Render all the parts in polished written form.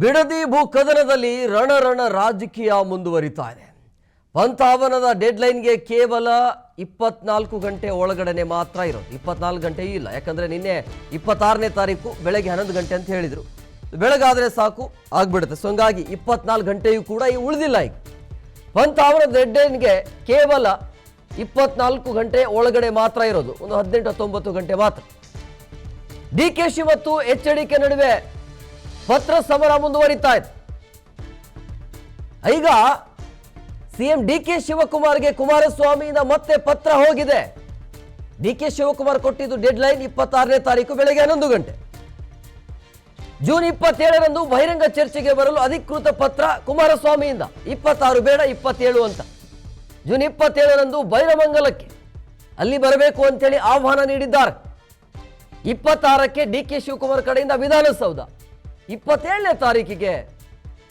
ಬಿಡದಿ ಭೂ ಕದನದಲ್ಲಿ ರಣ ರಾಜಕೀಯ ಮುಂದುವರಿತಾ ಇದೆ. ಪಂಥಾವನದ ಡೆಡ್ಲೈನ್ಗೆ ಕೇವಲ 24 ಗಂಟೆ ಒಳಗಡೆ ಮಾತ್ರ ಇರೋದು. 24 ಗಂಟೆ ಇಲ್ಲ, ಯಾಕಂದ್ರೆ ನಿನ್ನೆ 26ನೇ ತಾರೀಕು ಬೆಳಗ್ಗೆ 11 ಗಂಟೆ ಅಂತ ಹೇಳಿದ್ರು. ಬೆಳಗಾದ್ರೆ ಸಾಕು ಆಗ್ಬಿಡುತ್ತೆ. ಸೊ ಹಂಗಾಗಿ 24 ಗಂಟೆಯೂ ಕೂಡ ಉಳಿದಿಲ್ಲ. ಈಗ ಪಂಥಾವನದ ಡೆಡ್ಲೈನ್ಗೆ ಕೇವಲ 24 ಗಂಟೆ ಒಳಗಡೆ ಮಾತ್ರ ಇರೋದು, ಒಂದು 18-19 ಗಂಟೆ ಮಾತ್ರ. ಡಿಕೆಶಿ ಮತ್ತು ಎಚ್ಡಿಕೆ ನಡುವೆ ಪತ್ರ ಸಮರ ಮುಂದುವರಿತಾ ಇದೆ. ಈಗ ಸಿಎಂ ಡಿಕೆ ಶಿವಕುಮಾರ್ಗೆ ಕುಮಾರಸ್ವಾಮಿಯಿಂದ ಮತ್ತೆ ಪತ್ರ ಹೋಗಿದೆ. ಡಿಕೆ ಶಿವಕುಮಾರ್ ಕೊಟ್ಟಿದ್ದು ಡೆಡ್ಲೈನ್ 26ನೇ ತಾರೀಕು ಬೆಳಗ್ಗೆ 11 ಗಂಟೆ. ಜೂನ್ 27ರಂದು ಬಹಿರಂಗ ಚರ್ಚೆಗೆ ಬರಲು ಅಧಿಕೃತ ಪತ್ರ ಕುಮಾರಸ್ವಾಮಿಯಿಂದ. 26 ಬೇಡ 27 ಅಂತ. ಜೂನ್ 27ರಂದು ಬೈರಮಂಗಲಕ್ಕೆ ಅಲ್ಲಿ ಬರಬೇಕು ಅಂತೇಳಿ ಆಹ್ವಾನ ನೀಡಿದ್ದಾರೆ. 26ಕ್ಕೆ ಡಿಕೆ ಶಿವಕುಮಾರ್ ಕಡೆಯಿಂದ ವಿಧಾನಸೌಧ, 27ನೇ ತಾರೀಕಿಗೆ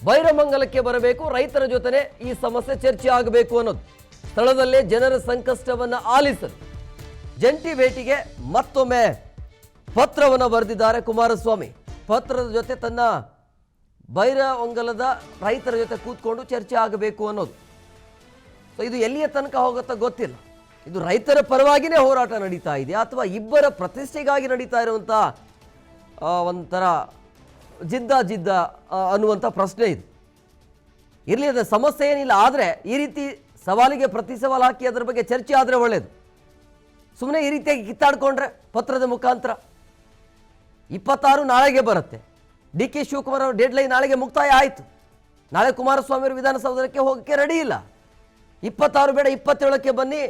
ಬೈರಮಂಗಲಕ್ಕೆ ಬರಬೇಕು, ರೈತರ ಜೊತೆ ಈ ಸಮಸ್ಯೆ ಚರ್ಚೆ ಆಗಬೇಕು ಅನ್ನೋದು. ಸ್ಥಳದಲ್ಲೇ ಜನರ ಸಂಕಷ್ಟವನ್ನು ಆಲಿಸಲು ಜಂಟಿ ಭೇಟಿಗೆ ಮತ್ತೊಮ್ಮೆ ಪತ್ರವನ್ನು ಬರೆದಿದ್ದಾರೆ ಕುಮಾರಸ್ವಾಮಿ. ಪತ್ರದ ಜೊತೆ ತನ್ನ ಬೈರಮಂಗಲದ ರೈತರ ಜೊತೆ ಕೂತ್ಕೊಂಡು ಚರ್ಚೆ ಆಗಬೇಕು ಅನ್ನೋದು. ಸೊ ಇದು ಎಲ್ಲಿಯ ತನಕ ಹೋಗುತ್ತಾ ಗೊತ್ತಿಲ್ಲ. ಇದು ರೈತರ ಪರವಾಗಿನೇ ಹೋರಾಟ ನಡೀತಾ ಇದೆಯಾ ಅಥವಾ ಇಬ್ಬರ ಪ್ರತಿಷ್ಠೆಗಾಗಿ ನಡೀತಾ ಇರುವಂಥ ಒಂಥರ ಜಿದ್ದ ಅನ್ನುವಂಥ ಪ್ರಶ್ನೆ ಇದೆ. ಇರಲಿ, ಅದರ ಸಮಸ್ಯೆ ಏನಿಲ್ಲ. ಆದರೆ ಈ ರೀತಿ ಸವಾಲಿಗೆ ಪ್ರತಿ ಸವಾಲು ಹಾಕಿ ಅದರ ಬಗ್ಗೆ ಚರ್ಚೆ ಆದರೆ ಒಳ್ಳೆಯದು. ಸುಮ್ಮನೆ ಈ ರೀತಿಯಾಗಿ ಕಿತ್ತಾಡ್ಕೊಂಡ್ರೆ ಪತ್ರದ ಮುಖಾಂತರ 26 ನಾಳೆಗೆ ಬರುತ್ತೆ. ಡಿ ಕೆ ಶಿವಕುಮಾರ್ ಅವರ ಡೆಡ್ಲೈನ್ ನಾಳೆಗೆ ಮುಕ್ತಾಯ ಆಯಿತು. ನಾಳೆ ಕುಮಾರಸ್ವಾಮಿ ಅವರು ವಿಧಾನಸೌಧಕ್ಕೆ ಹೋಗೋಕ್ಕೆ ರೆಡಿ ಇಲ್ಲ. 26 ಬೇಡ 27ಕ್ಕೆ ಬನ್ನಿ,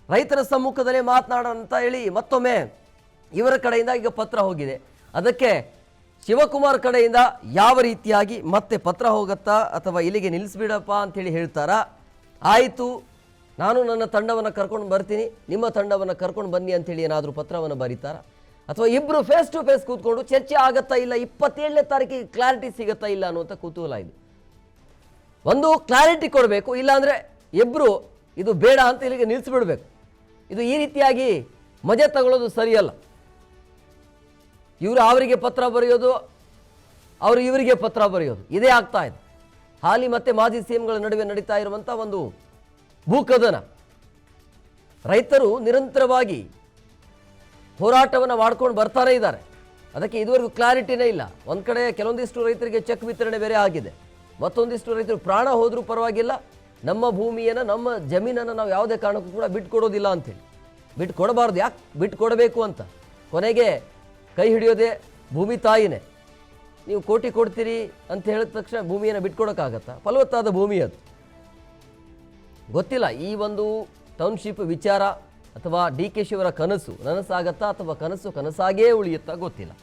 ರೈತರ ಸಮ್ಮುಖದಲ್ಲೇ ಮಾತನಾಡೋಣ ಅಂತ ಹೇಳಿ ಮತ್ತೊಮ್ಮೆ ಇವರ ಕಡೆಯಿಂದ ಈಗ ಪತ್ರ ಹೋಗಿದೆ. ಅದಕ್ಕೆ ಶಿವಕುಮಾರ್ ಕಡೆಯಿಂದ ಯಾವ ರೀತಿಯಾಗಿ ಮತ್ತೆ ಪತ್ರ ಹೋಗುತ್ತಾ ಅಥವಾ ಇಲ್ಲಿಗೆ ನಿಲ್ಲಿಸ್ಬಿಡಪ್ಪ ಅಂಥೇಳಿ ಹೇಳ್ತಾರಾ, ಆಯಿತು ನಾನು ನನ್ನ ತಂಡವನ್ನು ಕರ್ಕೊಂಡು ಬರ್ತೀನಿ, ನಿಮ್ಮ ತಂಡವನ್ನು ಕರ್ಕೊಂಡು ಬನ್ನಿ ಅಂಥೇಳಿ ಏನಾದರೂ ಪತ್ರವನ್ನು ಬರೀತಾರಾ, ಅಥವಾ ಇಬ್ಬರು ಫೇಸ್ ಟು ಫೇಸ್ ಕೂತ್ಕೊಂಡು ಚರ್ಚೆ ಆಗತ್ತಾ ಇಲ್ಲ, 27ನೇ ತಾರೀಕಿಗೆ ಕ್ಲಾರಿಟಿ ಸಿಗುತ್ತಾ ಇಲ್ಲ ಅನ್ನುವಂಥ ಕುತೂಹಲ ಇದು. ಒಂದು ಕ್ಲಾರಿಟಿ ಕೊಡಬೇಕು, ಇಲ್ಲಾಂದರೆ ಇಬ್ಬರು ಇದು ಬೇಡ ಅಂತ ಇಲ್ಲಿಗೆ ನಿಲ್ಲಿಸ್ಬಿಡ್ಬೇಕು. ಇದು ಈ ರೀತಿಯಾಗಿ ಮಜೆ ತಗೊಳ್ಳೋದು ಸರಿಯಲ್ಲ. ಇವರು ಅವರಿಗೆ ಪತ್ರ ಬರೆಯೋದು, ಅವರು ಇವರಿಗೆ ಪತ್ರ ಬರೆಯೋದು, ಇದೇ ಆಗ್ತಾ ಇದೆ. ಹಾಲಿ ಮತ್ತೆ ಮಾಜಿ ಸಿಎಂಗಳ ನಡುವೆ ನಡೀತಾ ಇರುವಂಥ ಒಂದು ಭೂಕದನ. ರೈತರು ನಿರಂತರವಾಗಿ ಹೋರಾಟವನ್ನು ಮಾಡ್ಕೊಂಡು ಬರ್ತಾನೆ ಇದ್ದಾರೆ. ಅದಕ್ಕೆ ಇದುವರೆಗೂ ಕ್ಲಾರಿಟಿನೇ ಇಲ್ಲ. ಒಂದು ಕಡೆ ಕೆಲವೊಂದಿಷ್ಟು ರೈತರಿಗೆ ಚೆಕ್ ವಿತರಣೆ ಬೇರೆ ಆಗಿದೆ, ಮತ್ತೊಂದಿಷ್ಟು ರೈತರು ಪ್ರಾಣ ಹೋದರೂ ಪರವಾಗಿಲ್ಲ, ನಮ್ಮ ಭೂಮಿಯನ್ನು ನಮ್ಮ ಜಮೀನನ್ನು ನಾವು ಯಾವುದೇ ಕಾರಣಕ್ಕೂ ಕೂಡ ಬಿಟ್ಕೊಡೋದಿಲ್ಲ ಅಂತೇಳಿ. ಬಿಟ್ಟು ಕೊಡಬಾರ್ದು, ಯಾಕೆ ಬಿಟ್ಟು ಕೊಡಬೇಕು ಅಂತ. ಕೊನೆಗೆ ಕೈ ಹಿಡಿಯೋದೇ ಭೂಮಿ ತಾಯಿನೇ. ನೀವು ಕೋಟಿ ಕೊಡ್ತೀರಿ ಅಂತ ಹೇಳಿದ ತಕ್ಷಣ ಭೂಮಿಯನ್ನು ಬಿಟ್ಕೊಡೋಕ್ಕಾಗತ್ತಾ? ಫಲವತ್ತಾದ ಭೂಮಿ ಅದು. ಗೊತ್ತಿಲ್ಲ ಈ ಒಂದು ಟೌನ್ಶಿಪ್ ವಿಚಾರ ಅಥವಾ ಡಿ ಕೆ ಶಿವರ ಕನಸು ನನಸಾಗತ್ತಾ ಅಥವಾ ಕನಸಾಗೇ ಉಳಿಯುತ್ತಾ ಗೊತ್ತಿಲ್ಲ.